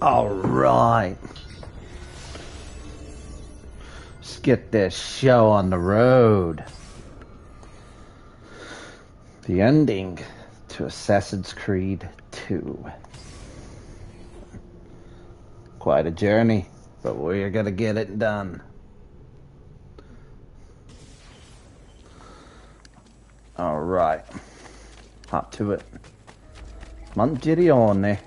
All right. Let's get this show on the road. The ending to Assassin's Creed 2. Quite a journey, but we're gonna get it done. All right. Hop to it. Mangione.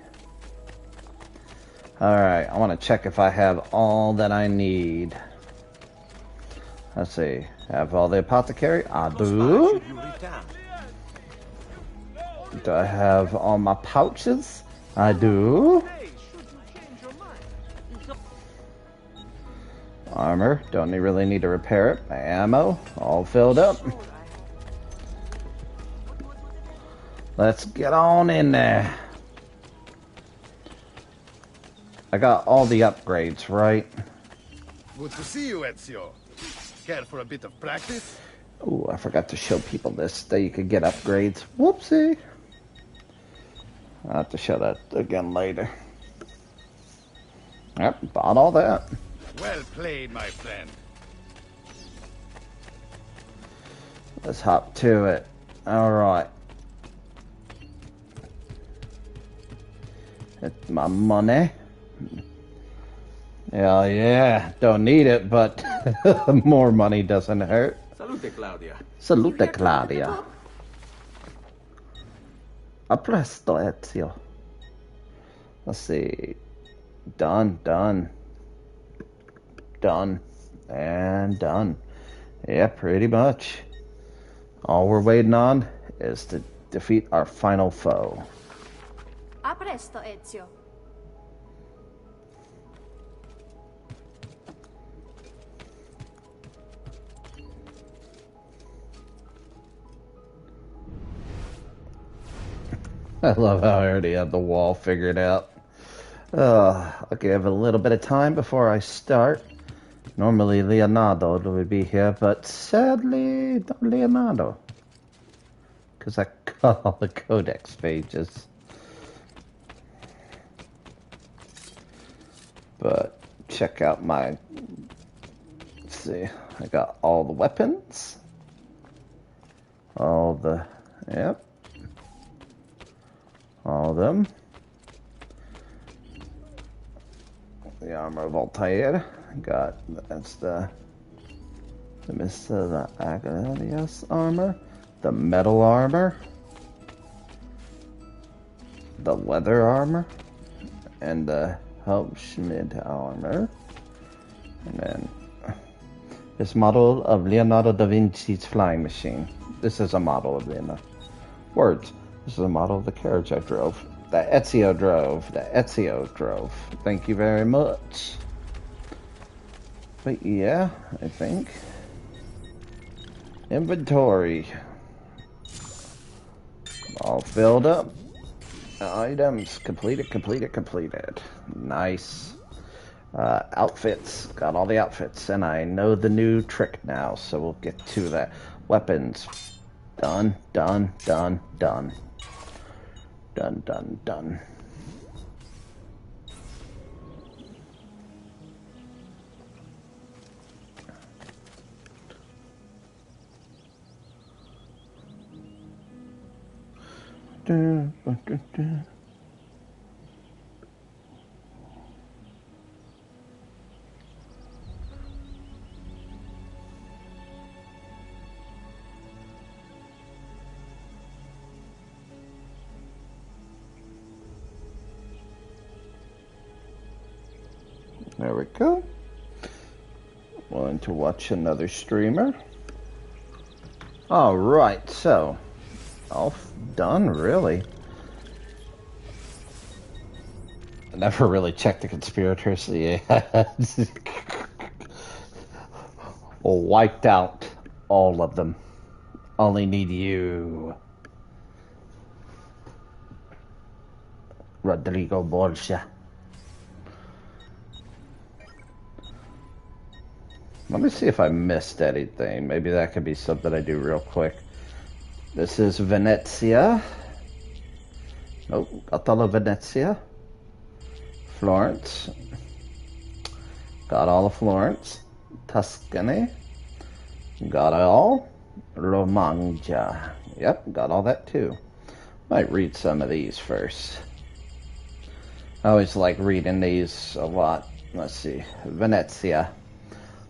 Alright, I want to check if I have all that I need. Let's see. Have all the apothecary? I do. Do I have all my pouches? I do. Armor. Don't really need to repair it. My ammo. All filled up. Let's get on in there. I got all the upgrades, right? Good to see you, Ezio. Care for a bit of practice? Oh, I forgot to show people this, that you could get upgrades. Whoopsie. I'll have to show that again later. Yep, bought all that. Well played, my friend. Let's hop to it. Alright. It's my money. Yeah, don't need it, but more money doesn't hurt. Salute, Claudia. Salute, Claudia. A presto, Ezio. Let's see. Done, and done. Yeah, pretty much. All we're waiting on is to defeat our final foe. A presto, Ezio. I love how I already have the wall figured out. I'll give a little bit of time before I start. Normally Leonardo would be here, but sadly, no Leonardo. Because I got all the codex pages. But check out my... Let's see. I got all the weapons. All the... Yep. All of them. The armor of Altair. Got, that's the Mr. Agarius armor. The metal armor. The leather armor. And the Hauptschmied armor. And then this model of Leonardo da Vinci's flying machine. This is a model of Leonardo. Words. This is a model of the carriage I drove. That Ezio drove. That Ezio drove. Thank you very much. But yeah, I think. Inventory. All filled up. Items. Completed. Nice. Outfits. Got all the outfits. And I know the new trick now, so we'll get to that. Weapons. Done. Done. There we go. Willing to watch another streamer. Alright, so all done, really. I never really checked the conspirators. Yeah. Wiped out all of them. Only need you. Rodrigo Borgia. Let me see if I missed anything. Maybe that could be something I do real quick. This is Venezia. Nope, Atala Venezia. Florence. Got all of Florence. Tuscany. Got it all. Romagna. Yep, got all that too. Might read some of these first. I always like reading these a lot. Let's see. Venezia.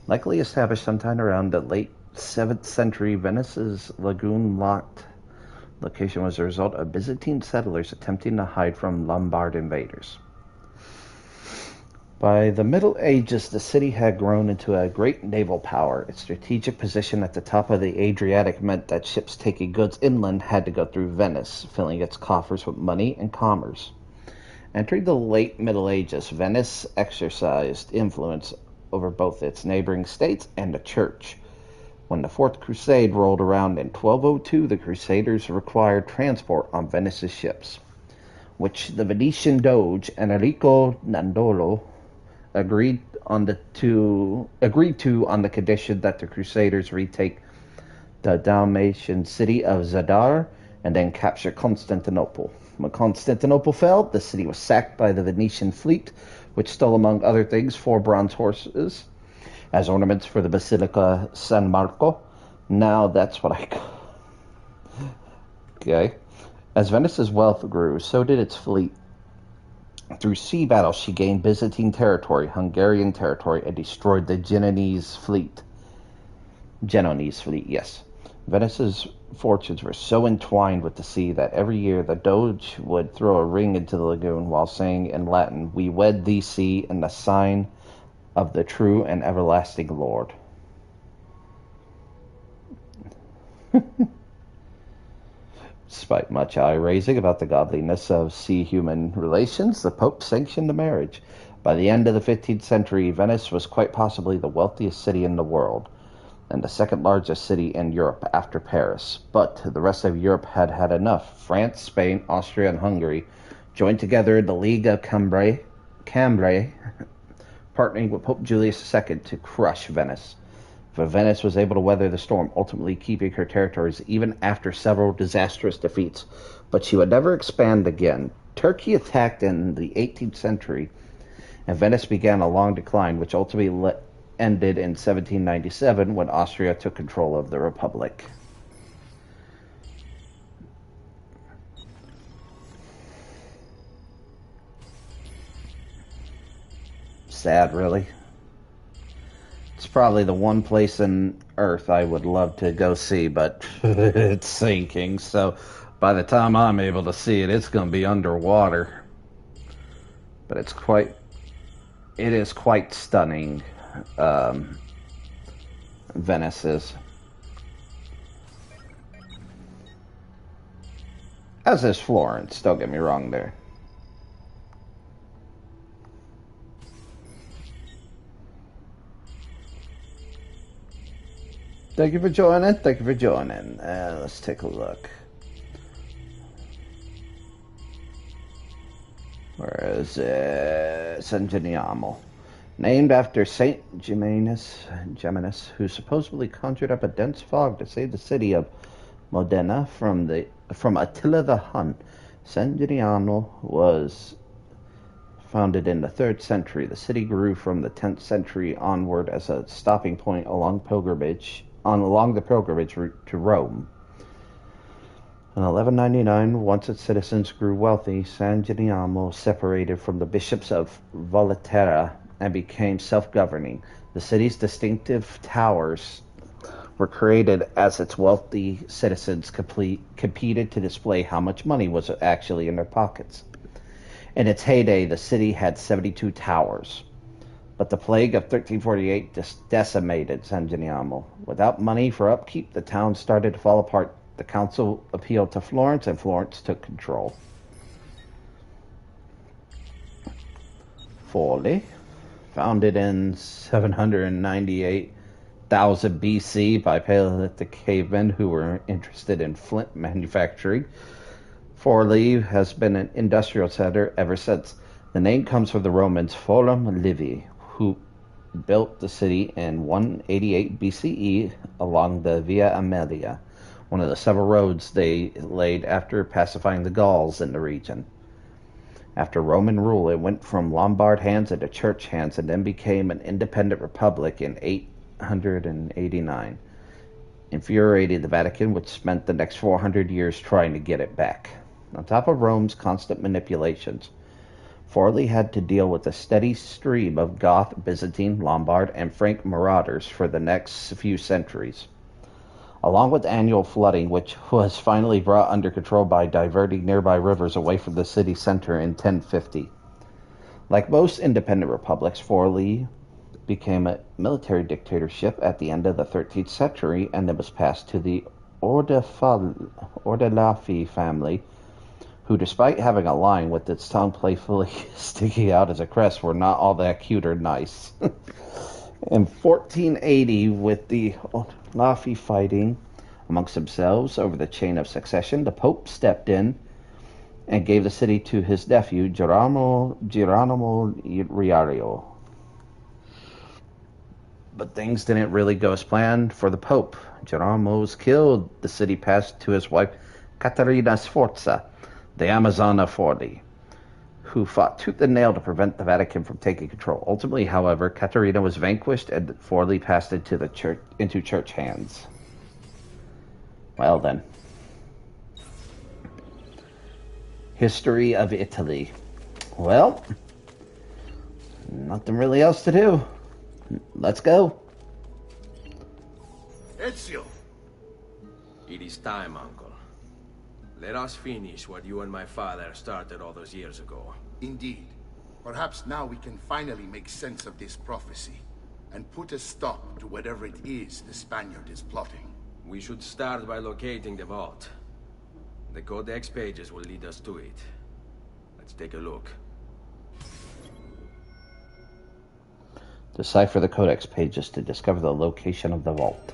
Likely established sometime around the late 7th century, Venice's lagoon-locked location was a result of Byzantine settlers attempting to hide from Lombard invaders. By the Middle Ages, the city had grown into a great naval power. Its strategic position at the top of the Adriatic meant that ships taking goods inland had to go through Venice, filling its coffers with money and commerce. Entering the late Middle Ages, Venice exercised influence over both its neighboring states and the church. When the Fourth Crusade rolled around in 1202, the Crusaders required transport on Venice's ships, which the Venetian Doge Enrico Nandolo agreed to on the condition that the Crusaders retake the Dalmatian city of Zadar and then capture Constantinople. When Constantinople fell, the city was sacked by the Venetian fleet, which stole, among other things, 4 bronze horses as ornaments for the Basilica San Marco. Now that's what I call. Okay. As Venice's wealth grew, so did its fleet. Through sea battles, she gained Byzantine territory, Hungarian territory, and destroyed the Genoese fleet. Yes. Venice's fortunes were so entwined with the sea that every year the Doge would throw a ring into the lagoon while saying in Latin, "We wed thee, sea, in the sign of the true and everlasting Lord." Despite much eye-raising about the godliness of sea-human relations, the Pope sanctioned the marriage. By the end of the 15th century, Venice was quite possibly the wealthiest city in the world, and the second largest city in Europe after Paris. But the rest of Europe had had enough. France, Spain, Austria, and Hungary joined together in the League of Cambrai, partnering with Pope Julius II to crush Venice. But Venice was able to weather the storm, ultimately keeping her territories even after several disastrous defeats. But she would never expand again. Turkey attacked in the 18th century, and Venice began a long decline, which ultimately ended in 1797 when Austria took control of the Republic. Sad, really. It's probably the one place on Earth I would love to go see, but it's sinking, so by the time I'm able to see it, it's going to be underwater. But it is quite stunning. Venice is. As is Florence, don't get me wrong there. Thank you for joining. Let's take a look. Where is it? San Gimignano. Named after Saint Geminus, who supposedly conjured up a dense fog to save the city of Modena from Attila the Hun. San Gimignano was founded in the 3rd century. The city grew from the 10th century onward as a stopping point along the pilgrimage route to Rome. In 1199, once its citizens grew wealthy, San Gimignano separated from the bishops of Volterra and became self-governing. The city's distinctive towers were created as its wealthy citizens competed to display how much money was actually in their pockets. In its heyday, the city had 72 towers. But the plague of 1348 decimated San Gimignano. Without money for upkeep, the town started to fall apart. The council appealed to Florence, and Florence took control. Forlì, founded in 798,000 BC by Paleolithic cavemen who were interested in flint manufacturing. Forlì has been an industrial center ever since. The name comes from the Romans Forum Livi, who built the city in 188 BCE along the Via Aemilia, one of the several roads they laid after pacifying the Gauls in the region. After Roman rule, it went from Lombard hands into church hands and then became an independent republic in 889, infuriating the Vatican, which spent the next 400 years trying to get it back. On top of Rome's constant manipulations, Forli had to deal with a steady stream of Goth, Byzantine, Lombard, and Frank marauders for the next few centuries, along with annual flooding, which was finally brought under control by diverting nearby rivers away from the city center in 1050. Like most independent republics, Forli became a military dictatorship at the end of the 13th century, and it was passed to the Ordelaffi family, who, despite having a line with its tongue playfully sticking out as a crest, were not all that cute or nice. In 1480, with the Ordelaffi fighting amongst themselves over the chain of succession, the Pope stepped in and gave the city to his nephew, Girolamo Riario. But things didn't really go as planned for the Pope. Girolamo was killed. The city passed to his wife, Caterina Sforza, the Amazon of Forli, who fought tooth and nail to prevent the Vatican from taking control. Ultimately, however, Caterina was vanquished and Forli passed into church hands. Well then. History of Italy. Well, nothing really else to do. Let's go. Ezio! It is time, Uncle. Let us finish what you and my father started all those years ago. Indeed. Perhaps now we can finally make sense of this prophecy and put a stop to whatever it is the Spaniard is plotting. We should start by locating the vault. The Codex pages will lead us to it. Let's take a look. Decipher the Codex pages to discover the location of the vault.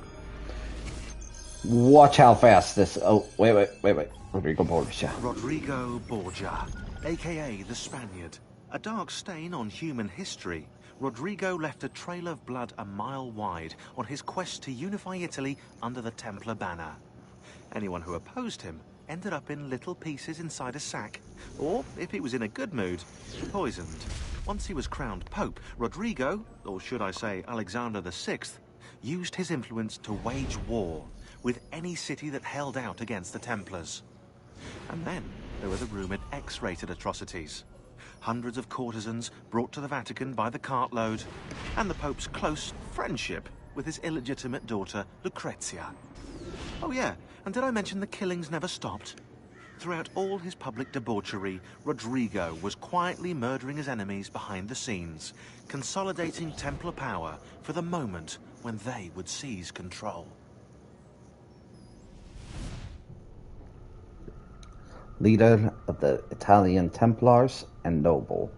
Watch how fast this... Oh, wait. Rodrigo Borgia. Rodrigo Borgia, aka the Spaniard. A dark stain on human history, Rodrigo left a trail of blood a mile wide on his quest to unify Italy under the Templar banner. Anyone who opposed him ended up in little pieces inside a sack, or, if he was in a good mood, poisoned. Once he was crowned Pope, Rodrigo, or should I say Alexander VI, used his influence to wage war with any city that held out against the Templars. And then there were the rumoured X-rated atrocities. Hundreds of courtesans brought to the Vatican by the cartload, and the Pope's close friendship with his illegitimate daughter, Lucrezia. Oh yeah, and did I mention the killings never stopped? Throughout all his public debauchery, Rodrigo was quietly murdering his enemies behind the scenes, consolidating Templar power for the moment when they would seize control. Leader of the Italian Templars and noble.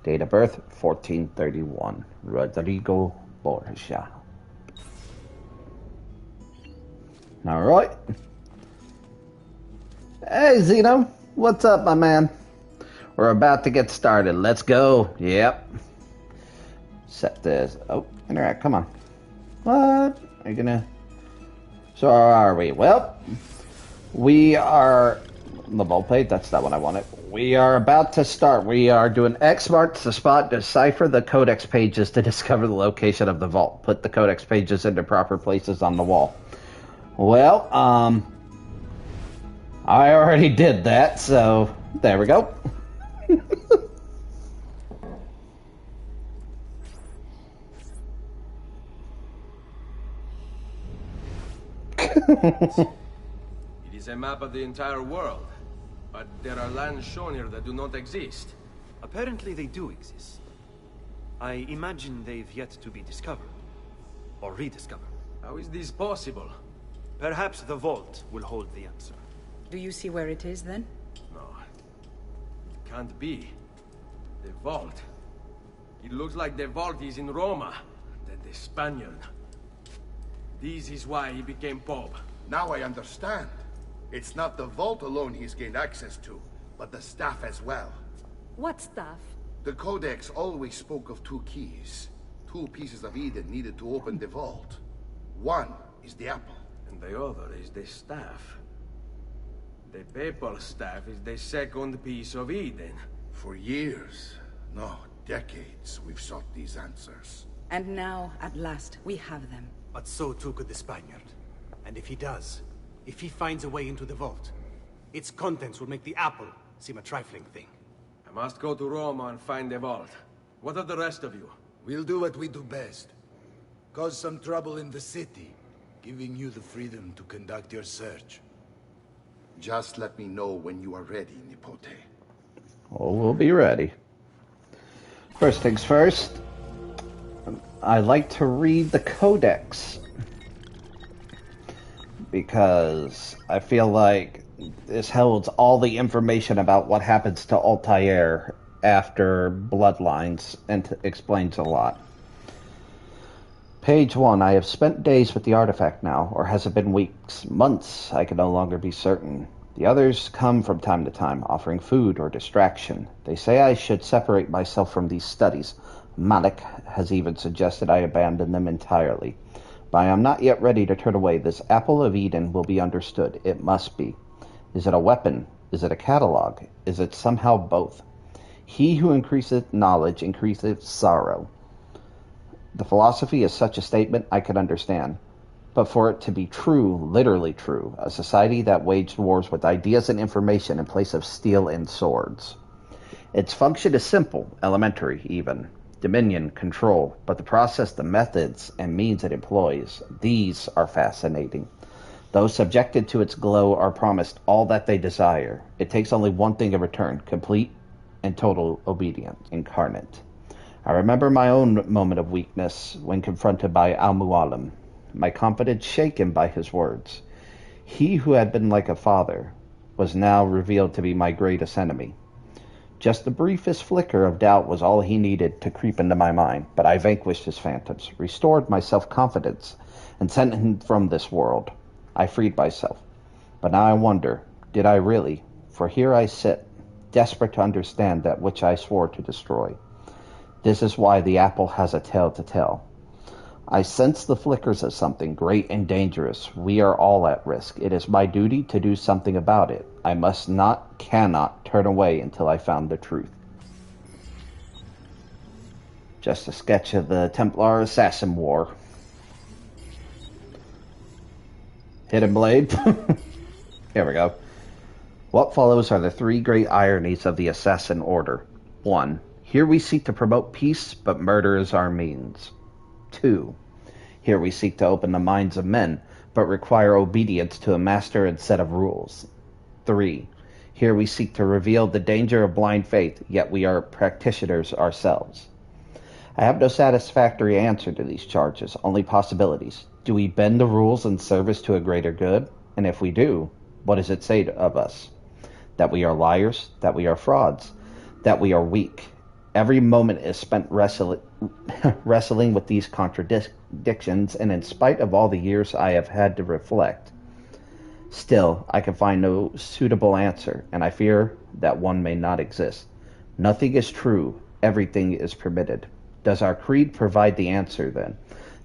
Date of birth, 1431. Rodrigo Borgia. Alright. Hey, Zeno. What's up, my man? We're about to get started. Let's go. Yep. Set this. Oh, interact. Come on. What? Are you gonna... So, where are we? Well, we are... The vault plate, that's not what I wanted. We are about to start. We are doing X marks the spot, decipher the codex pages to discover the location of the vault. Put the codex pages into proper places on the wall. Well, I already did that, so there we go. It is a map of the entire world. But there are lands shown here that do not exist. Apparently they do exist. I imagine they've yet to be discovered. Or rediscovered. How is this possible? Perhaps the vault will hold the answer. Do you see where it is, then? No. It can't be. The vault. It looks like the vault is in Roma. The Spaniard. This is why he became Pope. Now I understand. It's not the vault alone he's gained access to, but the staff as well. What stuff? The Codex always spoke of two keys. Two pieces of Eden needed to open the vault. One is the apple. And the other is the staff. The papal staff is the second piece of Eden. For years, no, decades, we've sought these answers. And now, at last, we have them. But so too could the Spaniard. And if he does, if he finds a way into the vault, its contents will make the apple seem a trifling thing. I must go to Roma and find the vault. What of the rest of you? We'll do what we do best. Cause some trouble in the city, giving you the freedom to conduct your search. Just let me know when you are ready, Nipote. Oh, we'll be ready. First things first, I like to read the Codex, because I feel like this holds all the information about what happens to Altair after Bloodlines and explains a lot. Page 1. I have spent days with the artifact now, or has it been weeks, months? I can no longer be certain. The others come from time to time, offering food or distraction. They say I should separate myself from these studies. Malik has even suggested I abandon them entirely. But I am not yet ready to turn away. This apple of Eden will be understood. It must be. Is it a weapon? Is it a catalog? Is it somehow both? He who increaseth knowledge increaseth sorrow. The philosophy is such a statement I can understand. But for it to be true, literally true, a society that waged wars with ideas and information in place of steel and swords. Its function is simple, elementary even. Dominion, control, but the process, the methods, and means it employs, these are fascinating. Those subjected to its glow are promised all that they desire. It takes only one thing in return, complete and total obedience, incarnate. I remember my own moment of weakness when confronted by Al-Mualim, my confidence shaken by his words. He who had been like a father was now revealed to be my greatest enemy. Just the briefest flicker of doubt was all he needed to creep into my mind, but I vanquished his phantoms, restored my self-confidence, and sent him from this world. I freed myself. But now I wonder, did I really? For here I sit, desperate to understand that which I swore to destroy. This is why the apple has a tale to tell. I sense the flickers of something great and dangerous. We are all at risk. It is my duty to do something about it. I must not, cannot turn away until I found the truth. Just a sketch of the Templar Assassin War. Hidden Blade. Here we go. What follows are the three great ironies of the Assassin Order. 1. Here we seek to promote peace, but murder is our means. 2. Here we seek to open the minds of men, but require obedience to a master and set of rules. 3. Here we seek to reveal the danger of blind faith, yet we are practitioners ourselves. I have no satisfactory answer to these charges, only possibilities. Do we bend the rules in service to a greater good? And if we do, what does it say of us? That we are liars, that we are frauds, that we are weak. Every moment is spent wrestling with these contradictions, and in spite of all the years I have had to reflect, still I can find no suitable answer, and I fear that one may not exist. Nothing is true, everything is permitted. Does our creed provide the answer, then?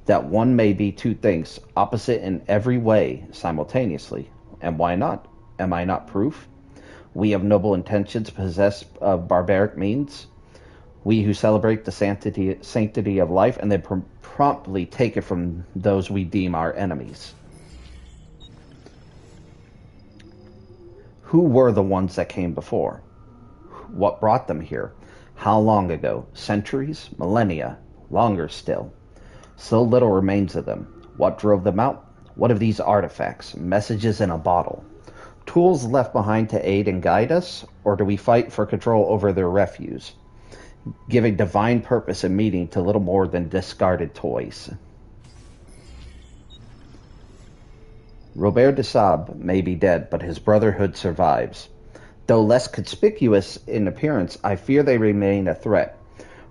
That one may be two things, opposite in every way, simultaneously. And why not? Am I not proof? We of noble intentions possess of barbaric means. We who celebrate the sanctity of life and then promptly take it from those we deem our enemies. Who were the ones that came before? What brought them here? How long ago? Centuries? Millennia? Longer still? So little remains of them. What drove them out? What of these artifacts? Messages in a bottle? Tools left behind to aid and guide us? Or do we fight for control over their refuse, giving divine purpose and meaning to little more than discarded toys? Robert de Sable may be dead, but his brotherhood survives. Though less conspicuous in appearance, I fear they remain a threat.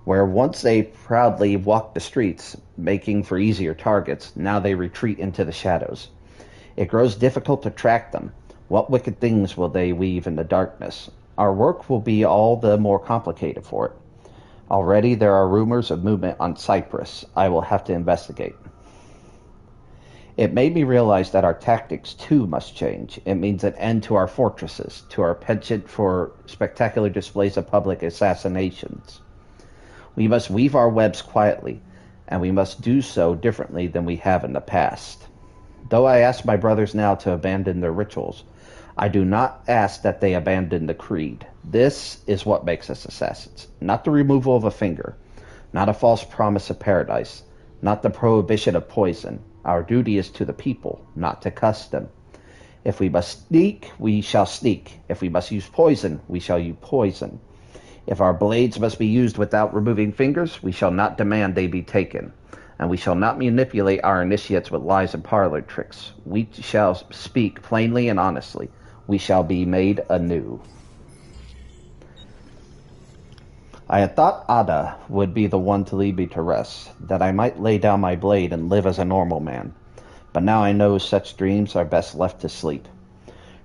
Where once they proudly walked the streets, making for easier targets, now they retreat into the shadows. It grows difficult to track them. What wicked things will they weave in the darkness? Our work will be all the more complicated for it. Already there are rumors of movement on Cyprus. I will have to investigate. It made me realize that our tactics, too, must change. It means an end to our fortresses, to our penchant for spectacular displays of public assassinations. We must weave our webs quietly, and we must do so differently than we have in the past. Though I ask my brothers now to abandon their rituals, I do not ask that they abandon the creed. This is what makes us assassins. Not the removal of a finger, not a false promise of paradise, not the prohibition of poison. Our duty is to the people, not to custom. If we must sneak, we shall sneak. If we must use poison, we shall use poison. If our blades must be used without removing fingers, we shall not demand they be taken. And we shall not manipulate our initiates with lies and parlor tricks. We shall speak plainly and honestly. We shall be made anew. I had thought Ada would be the one to lead me to rest, that I might lay down my blade and live as a normal man. But now I know such dreams are best left to sleep.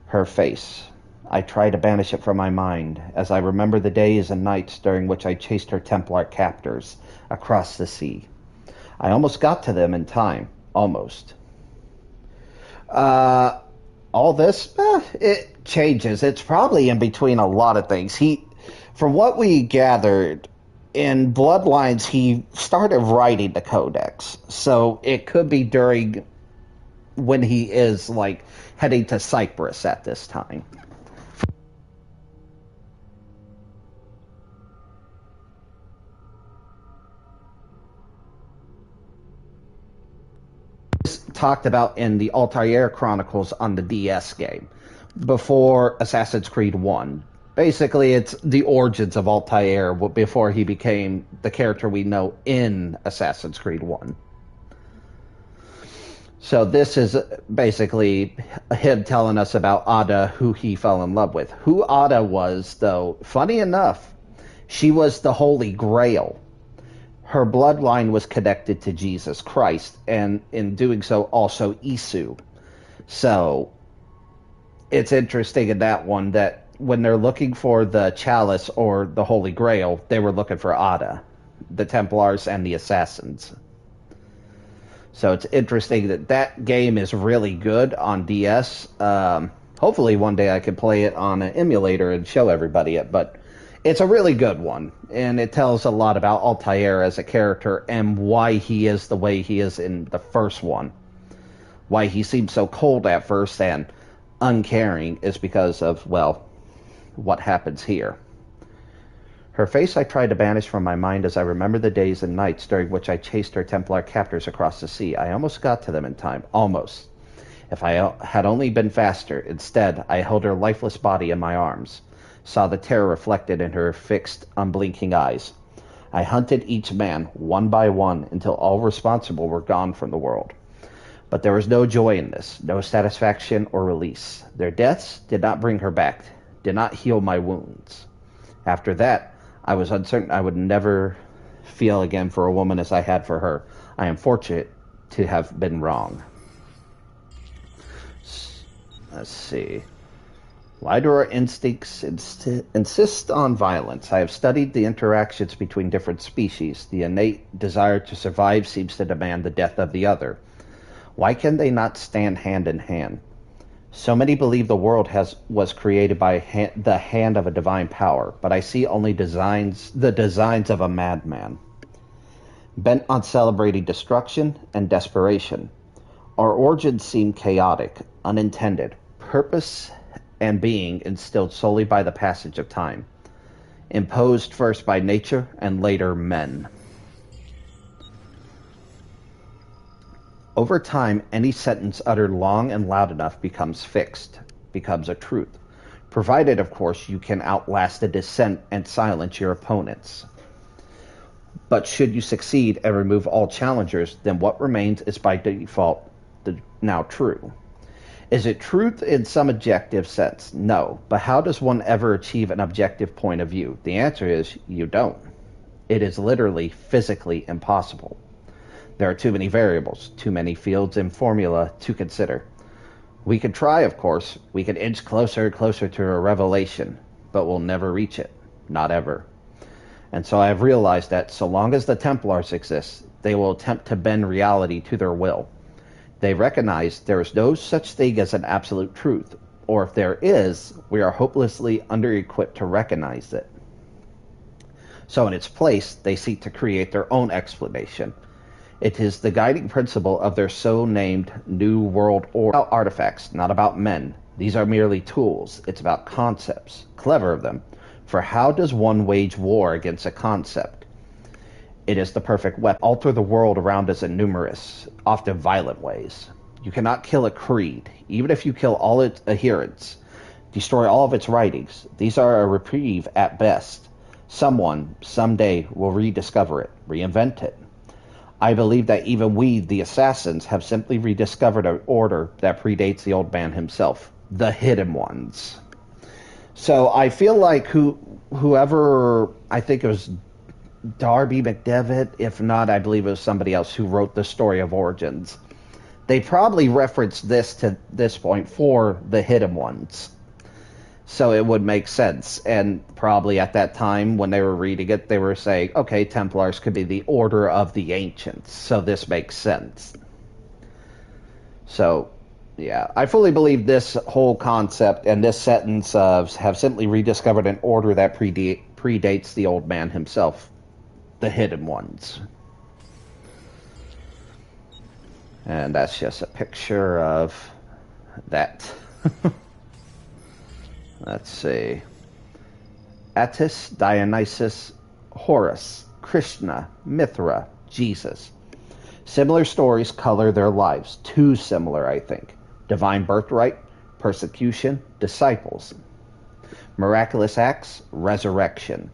Her face. I try to banish it from my mind, as I remember the days and nights during which I chased her Templar captors across the sea. I almost got to them in time. Almost. All this? It changes. It's probably in between a lot of things. From what we gathered, in Bloodlines, he started writing the Codex. So it could be during when he is, heading to Cyprus at this time. Talked about in the Altair Chronicles on the DS game, before Assassin's Creed 1. Basically, it's the origins of Altair before he became the character we know in Assassin's Creed 1. So this is basically him telling us about Ada, who he fell in love with. Who Ada was, though, funny enough, she was the Holy Grail. Her bloodline was connected to Jesus Christ, and in doing so, also Isu. So it's interesting in that one that when they're looking for the Chalice or the Holy Grail, they were looking for Ada, the Templars and the Assassins. So it's interesting that that game is really good on DS. Hopefully one day I can play it on an emulator and show everybody it, but it's a really good one, and it tells a lot about Altair as a character and why he is the way he is in the first one. Why he seems so cold at first and uncaring is because of, well, what happens here. Her face I tried to banish from my mind as I remember the days and nights during which I chased her Templar captors across the sea. I almost got to them in time. Almost. If I had only been faster. Instead, I held her lifeless body in my arms. Saw the terror reflected in her fixed, unblinking eyes. I hunted each man, one by one, until all responsible were gone from the world. But there was no joy in this, no satisfaction or release. Their deaths did not bring her back, did not heal my wounds. After that, I was uncertain I would never feel again for a woman as I had for her. I am fortunate to have been wrong. Let's see. Why do our instincts insist on violence? I have studied the interactions between different species. The innate desire to survive seems to demand the death of the other. Why can they not stand hand in hand? So many believe the world was created by the hand of a divine power, but I see only the designs of a madman, bent on celebrating destruction and desperation. Our origins seem chaotic, unintended, purpose and being instilled solely by the passage of time, imposed first by nature and later men. Over time, any sentence uttered long and loud enough becomes fixed, becomes a truth, provided, of course, you can outlast a dissent and silence your opponents. But should you succeed and remove all challengers, then what remains is by default now true. Is it truth in some objective sense? No. But how does one ever achieve an objective point of view? The answer is you don't. It is literally physically impossible. There are too many variables, too many fields and formula to consider. We could try, of course. We could inch closer and closer to a revelation, but we'll never reach it. Not ever. And so I have realized that so long as the Templars exist, they will attempt to bend reality to their will. They recognize there is no such thing as an absolute truth, or if there is, we are hopelessly under-equipped to recognize it. So in its place, they seek to create their own explanation. It is the guiding principle of their so-named New World Order. About artifacts, not about men. These are merely tools. It's about concepts. Clever of them. For how does one wage war against a concept? It is the perfect weapon. Alter the world around us in numerous, often violent ways. You cannot kill a creed, even if you kill all its adherents. Destroy all of its writings. These are a reprieve at best. Someone, someday, will rediscover it, reinvent it. I believe that even we, the assassins, have simply rediscovered an order that predates the old man himself. The Hidden Ones. So I feel like whoever, I think it was Darby McDevitt, if not, I believe it was somebody else who wrote the story of Origins. They probably referenced this to this point for the Hidden Ones. So it would make sense. And probably at that time when they were reading it, they were saying, okay, Templars could be the Order of the Ancients. So this makes sense. So, yeah, I fully believe this whole concept and this sentence of have simply rediscovered an order that predates the old man himself. The Hidden Ones. And that's just a picture of that. Let's see. Attis, Dionysus, Horus, Krishna, Mithra, Jesus. Similar stories color their lives. Too similar, I think. Divine birthright, persecution, disciples. Miraculous acts, resurrection.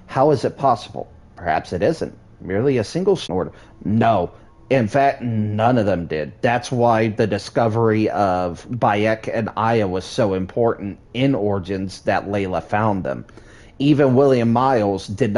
How is it possible? Perhaps it isn't. Merely a single order. No. In fact, none of them did. That's why the discovery of Bayek and Aya was so important in Origins that Layla found them. Even William Miles did not